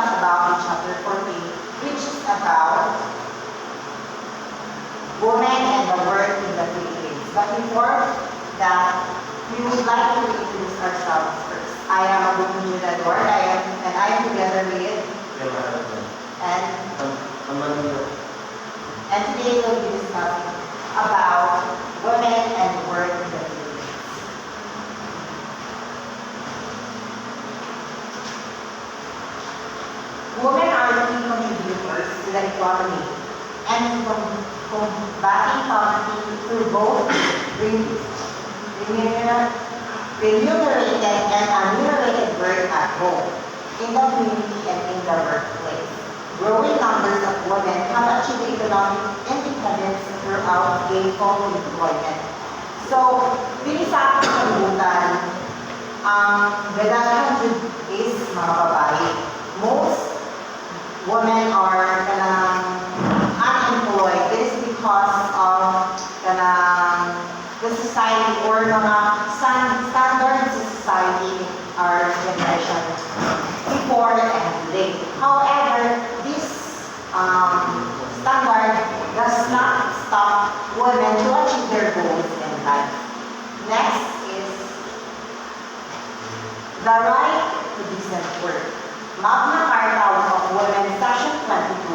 discuss about in chapter 14, which is about women and the work in the Philippines. But before that, we would like to introduce ourselves first. I am Abung Junador, and I am together with and today we'll be discussing about women and work in the Philippines. Women are the key contributors to the economy and to combating poverty through both remunerated and unremunerated work at home, in the community, and in the workplace. Growing numbers of women have achieved economic independence throughout gainful employment. So, dito sa ating kalibutan, ang gadahan is mga babae. Most women are unemployed. This is because of the society or mga standards of society in our generation before and today. However, this standard does not stop women to achieve their goals in life. Next is the right to decent work. Magna Carta of Women, Section 22,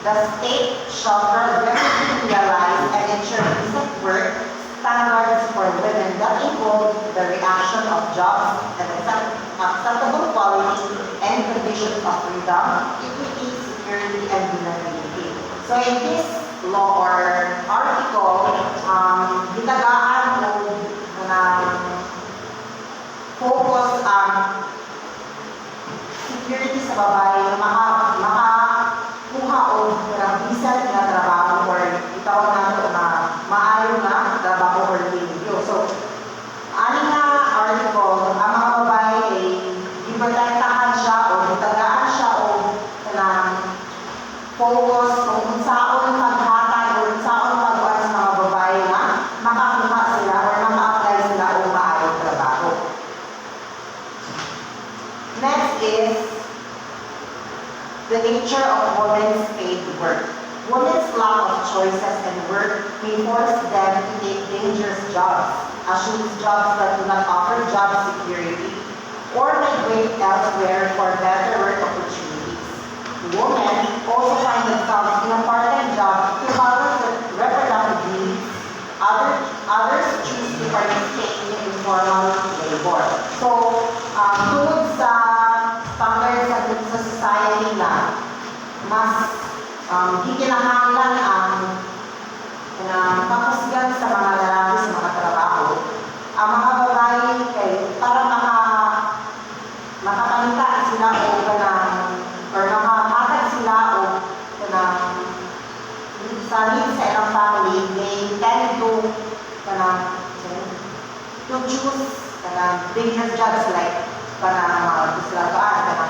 the state shall progressively realize and ensure decent work standards for women that involve the reaction of jobs and acceptable quality and conditions of freedom, equity, security, and dignity. So in this law or article, gitagaan o focus ang security sa babae na makakuha o decent na trabaho or itawag natin na maayo na trabaho or video. So, ani nga article, ang mga babae ay iprotektahan siya o itagaan siya o focus kung unsaon paghatag o unsaon pagbuhat sa mga babae na makakuha sila or maka-apply sila o maayong trabaho. Next is the nature of women's paid work. Women's lack of choices and work may force them to take dangerous jobs, assume jobs that do not offer job security, or migrate elsewhere for better work opportunities. Women also find themselves in a part-time job to balance their reproductive needs. Others choose to participate in informal labor. So, tungod sa standards sa society na mas gikinahanglan ang kapusgan sa mga lalaki sa mga trabaho, ang mga babae kay para makapanita sila o or makamatag sila o sa needs sa ilang family, they tend to choose dangerous jobs like sila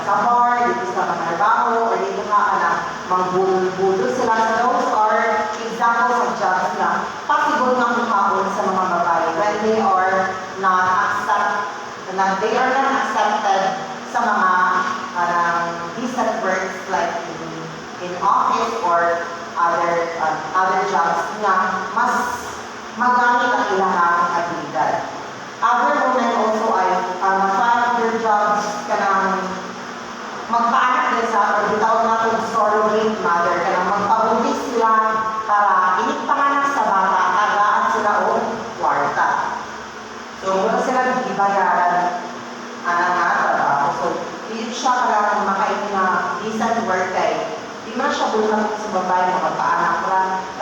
sa bar, dito sa trabaho, or dito magbulbuldo sila. So those are examples of jobs na possible na kuhaon sa mga babae when they are not accepted sa mga decent works like in office or other jobs na mas magamit ang ilang abilidad. Other women also ay mag-find their jobs magpaanak din sa or bitawag natin surrogate mother magpabuntis sila para inikpanganak sa bata, tagaan sila o kwarta. So, wala sila ibayaran nga trabaho. So, hindi siya makain na decent work kay di man siya buhat sa babae magpaanak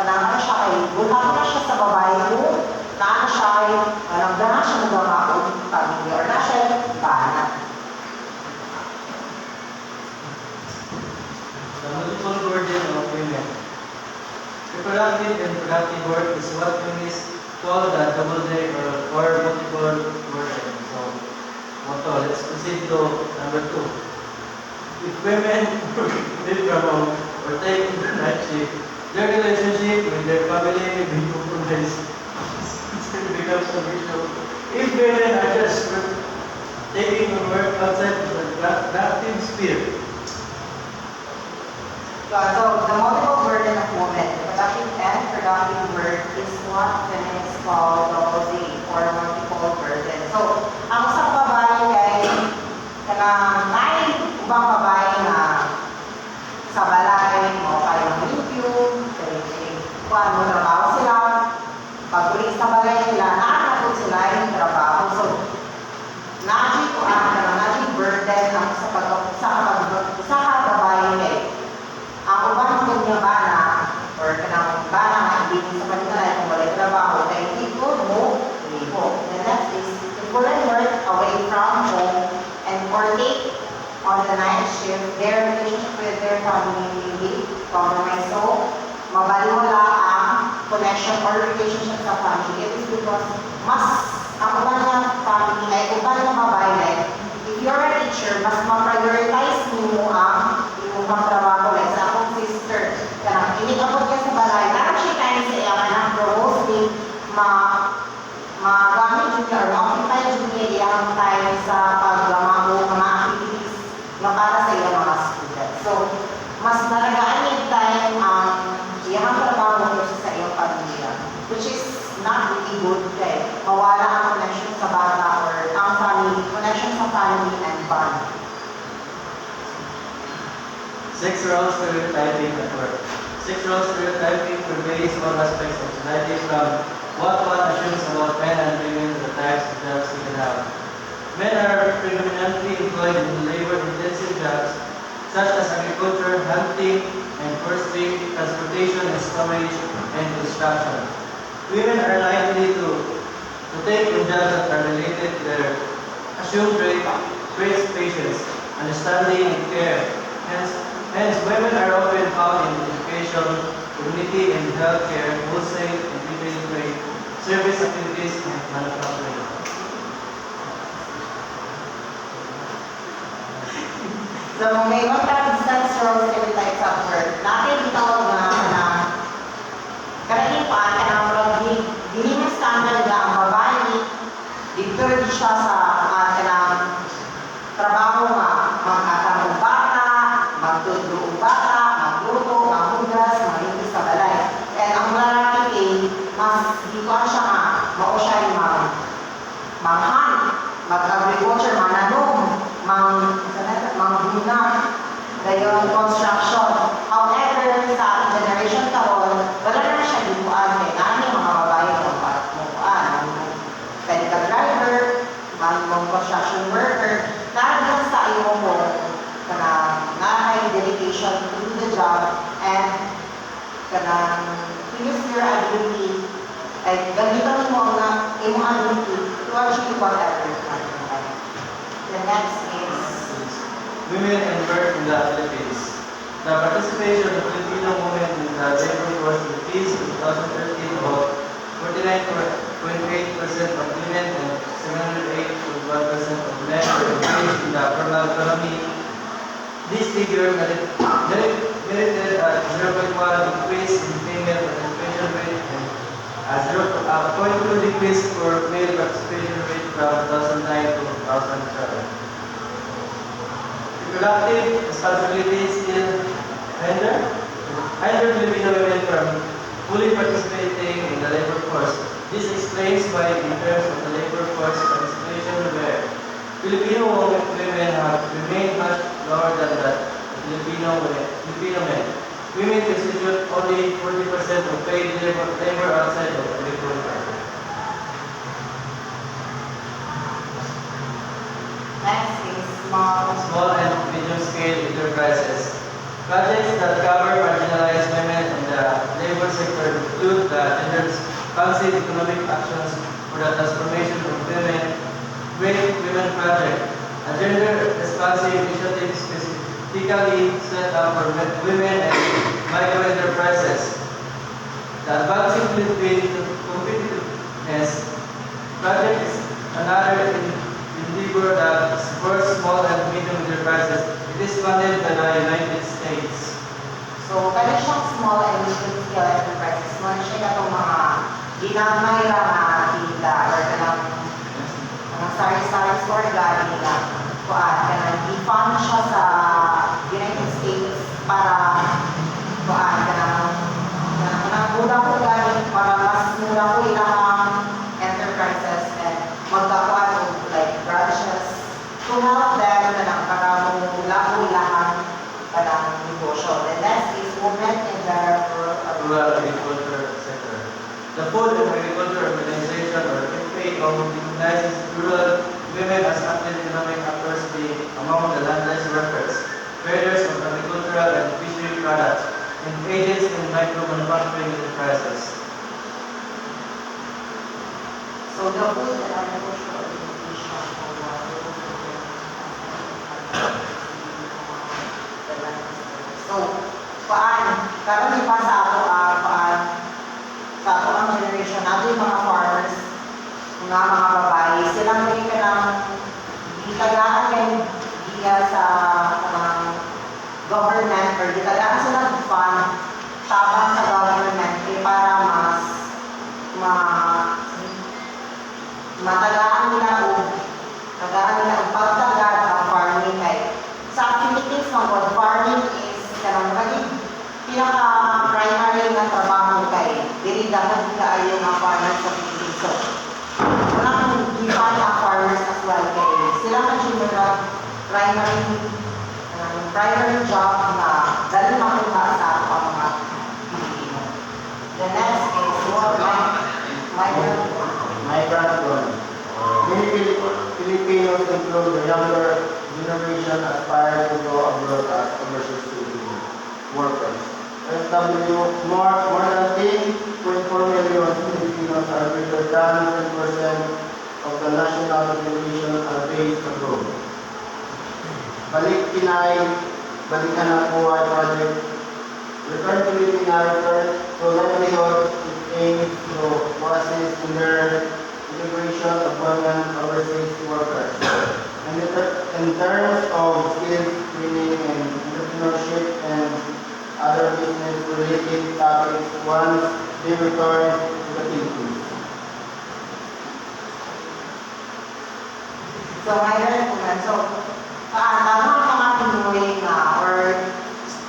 na siya kay buhat na siya sa babae mo na siya ay nagdana siya ng mga pamilya or na siya bahanap. The multiple burden of women. Reproductive and productive work is what feminists call the double day or multiple burden. So, let's proceed to number 2. If women live from home or take night shift, their relationship with their family will be compromised. It becomes an issue. If women are just taking on work outside the productive sphere, So the multiple burden of women, productive and productive work is what feminists call double D or multiple burden. So ang usang babae kay kanang may ubang babae na sa balay mo kayong review, kung ano trabaho sila, pag-ulit sa balay nila, nakakapot sila yung trabaho. So naji ko naji burden ang sa babae kay ang ubang kanya bana or kanang bana nga ibigin sa kanila ay kung walay trabaho kay hindi ko mo libo. The next is to pull and work away from home and or take on the night shift their relationship with their family may be compromised. So mabaliwala ang connection or relationship sa family. It is because mas ang ubang nga family ay ubang nga babae if you're a teacher, mas ma-prioritize mo ang imong trabaho. Like sa akong sister, kanang inigabot ka sa balay, naroon siya tayo sa iya ka ng promoting, magamit yun niya or ma-occupy yun niya iyang time sa paglamamo, mga activities na para sa iyang mga students. So, mas nalagaan yung time ang iyang trabaho versus sa iyang pamilya, which is not really good kay mawala ang connection sa bata or ang family, connection sa family and bond. Sexual stereotyping at work. Sexual stereotyping pervades all aspects of society from what one assumes about men and women to the types of jobs they can have. Men are predominantly employed in labor-intensive jobs such as agriculture, hunting and forestry, transportation and storage, and construction. Women are likely to take in jobs that are related to their assumed traits, patience, understanding, and care. Hence, women are often found in education, community and healthcare, wholesale and retail trade, service activities, and manufacturing. So, may mga instance roles stereotypes at work. Natin ito na karaniwan pa hindi mo standard na ang babae dito rin siya sa kanang trabaho nga mag-atang bata, magtutulong bata, magluto, maghugas, malinis sa balay. And ang lalaki mas dito siya nga mao siya yung manghan, mag-agriculture, mananom, mangbuna, gayon construction. However, sa ating generation karon, wala na siya dibuan kay nani mga babae ng pagmukuan. Medical driver, mga construction worker, narating sa iyo mo na nakay dedication to do the job and kanang to use your ability ay gamitan mo ang imong ability to achieve whatever you want in life. The next is Women and work in the Philippines. The participation of Filipino women in the labor force increased in 2013 about 49.8% of women and 708.1% of men were engaged in the formal economy. This figure merited a 0.1 increase in female participation rate and a 0.2 decrease for male participation rate from 2009 to 2007. Reproductive responsibilities still hinder Filipino women from fully participating in the labor force. This explains why in terms of the labor force participation where Filipino women have remained much lower than the Filipino men. Women constitute only 40% of paid labor outside of agriculture. next is small and medium-scale enterprises. Projects that cover marginalized women in the labor sector include the Gender Council Economic Actions for the Transformation of Women, Great Women Project, a gender-responsive initiative specifically set up for women and micro-enterprises. The Advancing Philippine Competitiveness Project is another endeavor that supports small and medium enterprises. It is funded by the United States. So, kaya siyang small and medium scale enterprises. Mga siya katong mga ginamay lang na kita or kanang sari-sari store gani nila. Kuan, kanang i-fund siya sa United States para of recognizing rural women as active economic actors be among the landless workers, traders of agricultural and fishery products, and agents in micro manufacturing enterprises. So the food and agricultural education for so, karon di pa sa ato sa ato ang generation nato yung mga farmers nga mga babae silang may kanang gitagaan kay giya sa government or gitagaan sila ng fund tabang sa government para matagaan nila o pagtagad ang farming kay sa Philippines mga farming is kanang maging pinaka-primary na trabaho kay dili dapat kaayo mga farmers sa Philippines. So, walang giban ang farmers as well kay sila man general primary job na dali makuha sa ato ang mga Pilipino. The next is migrant work. Many Filipinos, include the younger generation, aspire to go abroad as overseas student workers. SW, more than 10.4 million Filipinos are greater than 10% of the national population are based abroad. Balik Pinay, Balikan ang Buhay Project. Return to Pinay, return to livelihood, aims to process their integration of women overseas workers. In terms of skills training and entrepreneurship and other business-related topics once they return to the Philippines. So, migrant women. So, tama ang mga Pinoy na or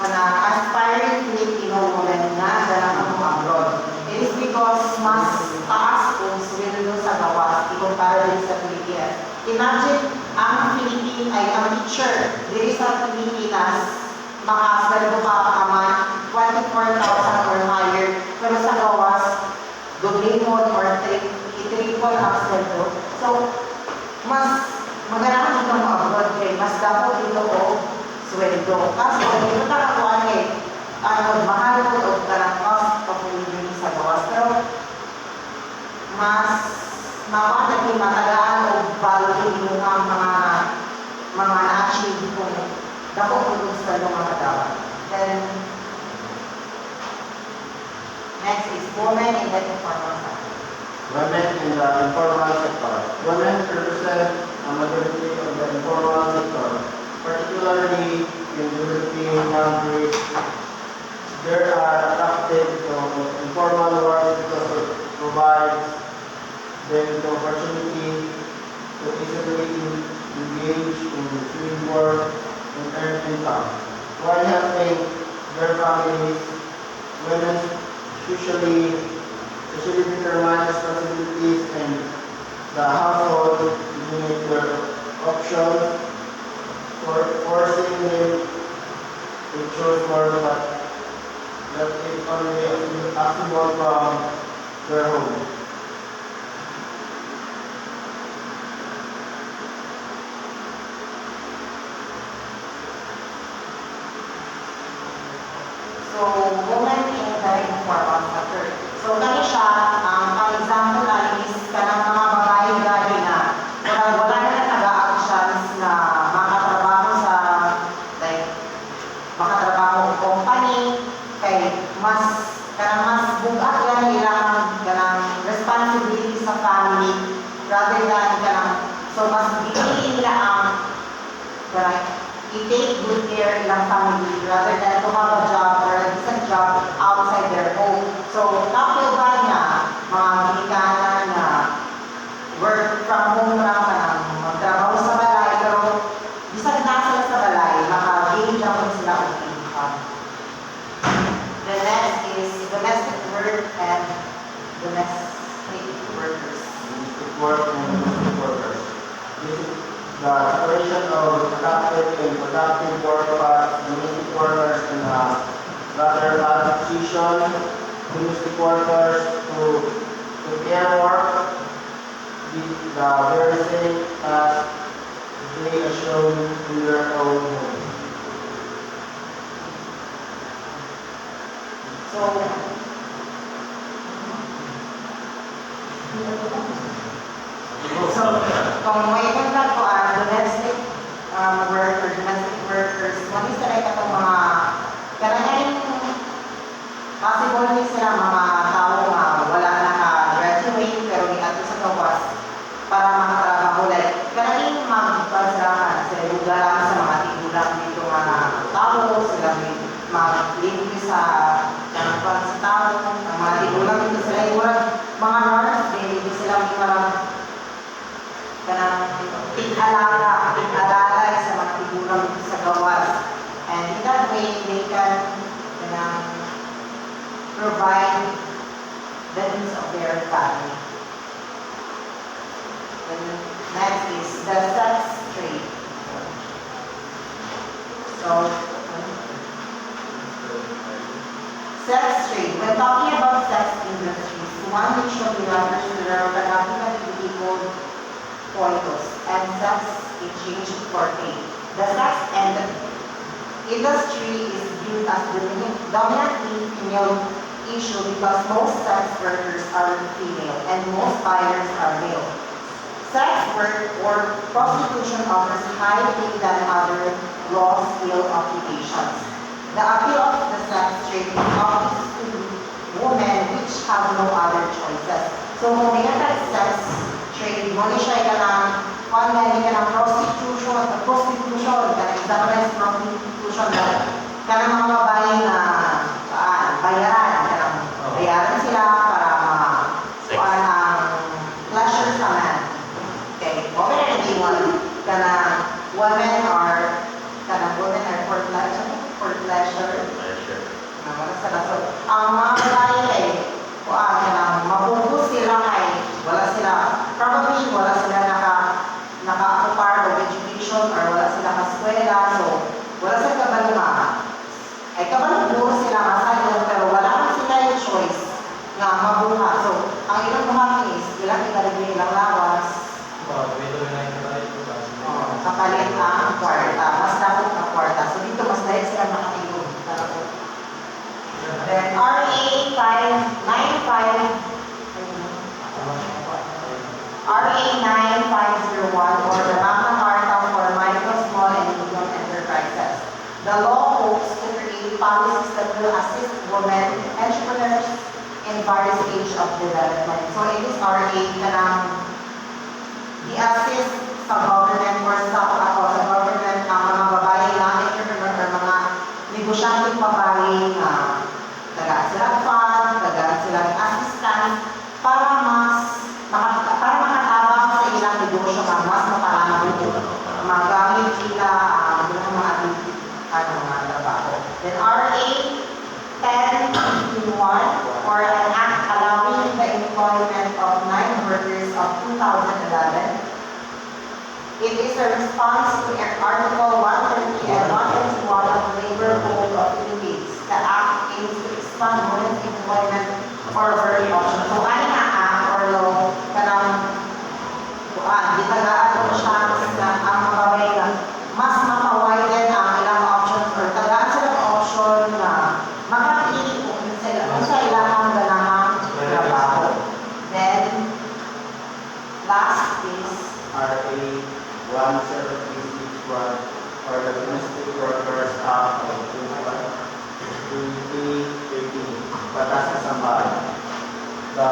aspiring Filipino women na dalang ang abroad. It is because mas taas kung sweldo sa gawas ikumpara din sa Pilipinas. Imagine ang teacher diri sa Pilipinas makasweldo pa kaman 24,000 or higher pero sa gawas dublimon or triple ang sweldo. So mas maganahan dito mo abroad kay mas dapat dito o sweldo. Kaso dito nakakuha kay mahal po o karang cost of living sa gawas. Pero mas mapatag yung matagaan o value yung mga na-achieve ko dako po sa mga dapat. Then, next is women in the informal sector. Women in the informal sector. Women represent a majority of the informal sector, particularly in developing countries. They are attracted to informal work because it provides them the opportunity to easily engage in field work and earn income. While helping their families, women usually determine responsibilities and the household limit their options, forcing them to choose work that is only accessible from their home. So, women in the informal sector. So, kani siya, ang example na is kanang mga babae gani na wala na nag-a-actions na makatrabaho sa makatrabaho company kay mas bugat yan ilang kanang responsibility sa family rather than kanang so mas bigyan nila ang i-take good care ilang family rather than to have a job or a decent job outside their home. So, kapil ba niya, mga Amerikana na work from home lang ka na magtrabaho sa balay, pero bisag na sila sa balay, maka-gain job sila of income. The next is domestic work and domestic workers. Domestic work and domestic workers. This is the separation of productive and productive workers, domestic workers in a rather bad position. Domestic workers to care work. the very same as they assume in their own homes. So, kung may kontak ko domestic workers, mali sila itong mga, karamihan possible ni sila mga tao nga wala na ka-graduate pero di ato sa gawas para makatrabaho. Like, karamihan magpasirahan sila yung lang sa mga tigulang dito nga tao, sila mag-libre sa kanapag sa tao, ang mga tigulang dito sila yung mga nurse, hindi sila may parang kanang tig-alalay sa mga tigulang dito sa gawas. And in that way, they can provide the needs of their family. And next is the sex trade. So, sex trade. When talking about sex industries, one which should be understood are the rapidly called coitus and sex exchange for pay. The sex and industry is viewed as the dominantly female issue because most sex workers are female and most buyers are male. Sex work or prostitution offers higher pay than other raw skill occupations. The appeal of the sex trade is obvious to women which have no other choices. So, kung may sex trade, muna siya kung may prostitution, example prostitution, kanang mga babae na bayaran sila para kuan ang pleasure sa man. Okay, okay na nag-iwan women are for pleasure. So, ang mga babae ay mabubos sila kay wala sila naka-acquire of education or wala sila ka-eskwela, so wala sila kabalungan. Ay kabalungan sila masayon pero wala man sila yung choice nga mabuha. So, ang ilang buhatin is ilang ikalagay ilang lawas. Kapalit ang kwarta, mas dapat na kwarta. So dito mas dahil sila makatigong. Then RA 9501 or the Magna Carta for Micro, Small and Medium Enterprises. The law hopes to create policies that will assist women entrepreneurs in various stages of development. So in this RA, i-assist sa government or sa government ang mga babae na entrepreneur or mga negosyanteng babae na tagaan silang fund, tagaan silang assistance para makatabang sa ilang negosyo na mas maparami magamit sila ang mga mga trabaho. Then RA 1051 or an act allowing the employment of 9 workers of 2011. It is a response to Article 130 and 121 of the Labor Code of the Philippines. The act aims to expand women's employment or work options. So, ano na act or law, di tagaan mo siya na ang mga babae na mas mapawiden ang ilang options or tagaan sila ang option na makapili kung sa ilang ganahang trabaho. Then, last is RA 17361 for the Domestic Workers Act of 2018, Batas Kasambahay. The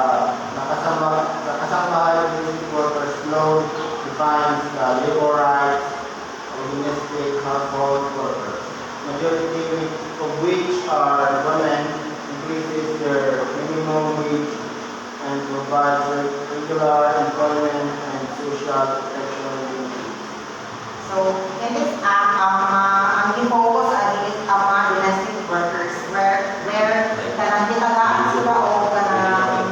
Nakasambahay Domestic Workers Law defines the labor rights of domestic household workers, majority of which are women, increases their minimum wage and provides regular employment and social protection. so, in this act, ang i-focus is ang mga domestic workers where kanang ditagaan sila o kanang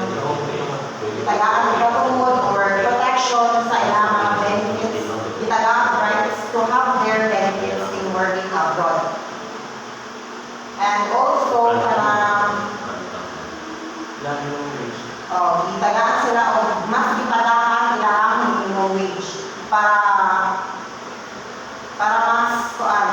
ditagaan sila tungkol or protection sa ilang mga benefits, ditagaan rights to have their benefits in working abroad. And also, kanang ditagaan sila o mas ditagaan ilang para mas kuan